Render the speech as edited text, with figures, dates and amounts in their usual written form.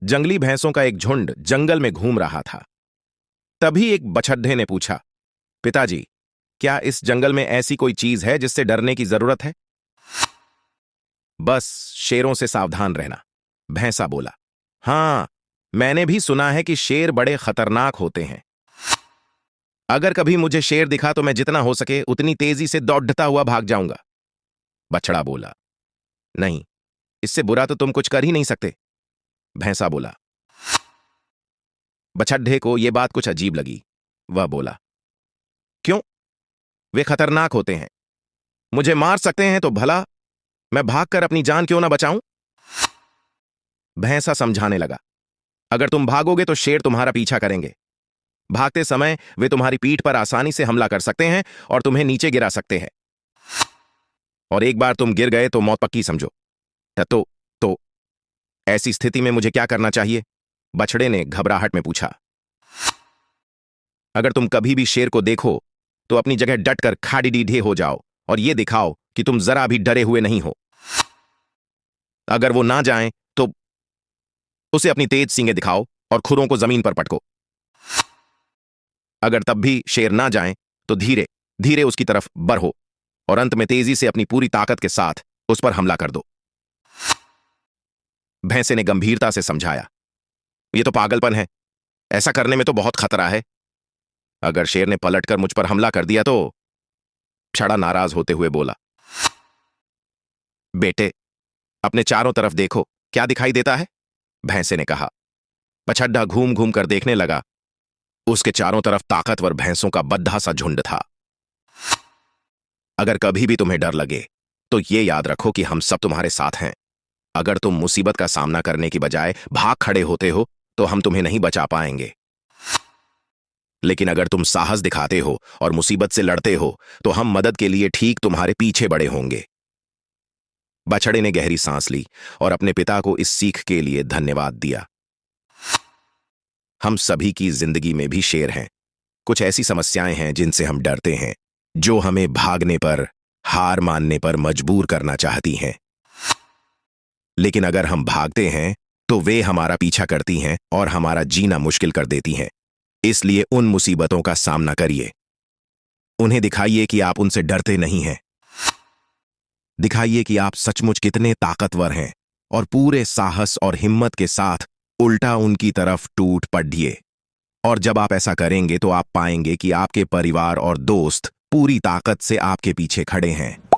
जंगली भैंसों का एक झुंड जंगल में घूम रहा था। तभी एक बछड्डे ने पूछा, पिताजी, क्या इस जंगल में ऐसी कोई चीज है जिससे डरने की जरूरत है? बस शेरों से सावधान रहना, भैंसा बोला। हाँ, मैंने भी सुना है कि शेर बड़े खतरनाक होते हैं। अगर कभी मुझे शेर दिखा तो मैं जितना हो सके उतनी तेजी से दौड़ता हुआ भाग जाऊंगा। बछड़ा बोला। नहीं, इससे बुरा तो तुम कुछ कर ही नहीं सकते, भैंसा बोला। बछड्डे को यह बात कुछ अजीब लगी। वह बोला, क्यों? वे खतरनाक होते हैं, मुझे मार सकते हैं तो भला मैं भागकर अपनी जान क्यों ना बचाऊं? भैंसा समझाने लगा, अगर तुम भागोगे तो शेर तुम्हारा पीछा करेंगे। भागते समय वे तुम्हारी पीठ पर आसानी से हमला कर सकते हैं और तुम्हें नीचे गिरा सकते हैं। और एक बार तुम गिर गए तो मौत पक्की समझो। तो ऐसी स्थिति में मुझे क्या करना चाहिए? बछड़े ने घबराहट में पूछा। अगर तुम कभी भी शेर को देखो तो अपनी जगह डटकर खाड़ी डीढे हो जाओ और यह दिखाओ कि तुम जरा भी डरे हुए नहीं हो। अगर वो ना जाए तो उसे अपनी तेज सींगें दिखाओ और खुरों को जमीन पर पटको। अगर तब भी शेर ना जाए तो धीरे धीरे उसकी तरफ बढ़ो और अंत में तेजी से अपनी पूरी ताकत के साथ उस पर हमला कर दो। भैंसे ने गंभीरता से समझाया, यह तो पागलपन है, ऐसा करने में तो बहुत खतरा है। अगर शेर ने पलटकर मुझ पर हमला कर दिया तो? छड़ा नाराज होते हुए बोला। बेटे, अपने चारों तरफ देखो, क्या दिखाई देता है? भैंसे ने कहा। बछड्डा घूम घूम कर देखने लगा। उसके चारों तरफ ताकतवर भैंसों का बद्धा सा झुंड था। अगर कभी भी तुम्हें डर लगे तो ये याद रखो कि हम सब तुम्हारे साथ हैं। अगर तुम मुसीबत का सामना करने की बजाय भाग खड़े होते हो तो हम तुम्हें नहीं बचा पाएंगे, लेकिन अगर तुम साहस दिखाते हो और मुसीबत से लड़ते हो तो हम मदद के लिए ठीक तुम्हारे पीछे बड़े होंगे। बछड़े ने गहरी सांस ली और अपने पिता को इस सीख के लिए धन्यवाद दिया। हम सभी की जिंदगी में भी शेर हैं। कुछ ऐसी समस्याएं हैं जिनसे हम डरते हैं, जो हमें भागने पर, हार मानने पर मजबूर करना चाहती हैं। लेकिन अगर हम भागते हैं तो वे हमारा पीछा करती हैं और हमारा जीना मुश्किल कर देती हैं। इसलिए उन मुसीबतों का सामना करिए। उन्हें दिखाइए कि आप उनसे डरते नहीं हैं। दिखाइए कि आप सचमुच कितने ताकतवर हैं और पूरे साहस और हिम्मत के साथ उल्टा उनकी तरफ टूट पड़िए। और जब आप ऐसा करेंगे तो आप पाएंगे कि आपके परिवार और दोस्त पूरी ताकत से आपके पीछे खड़े हैं।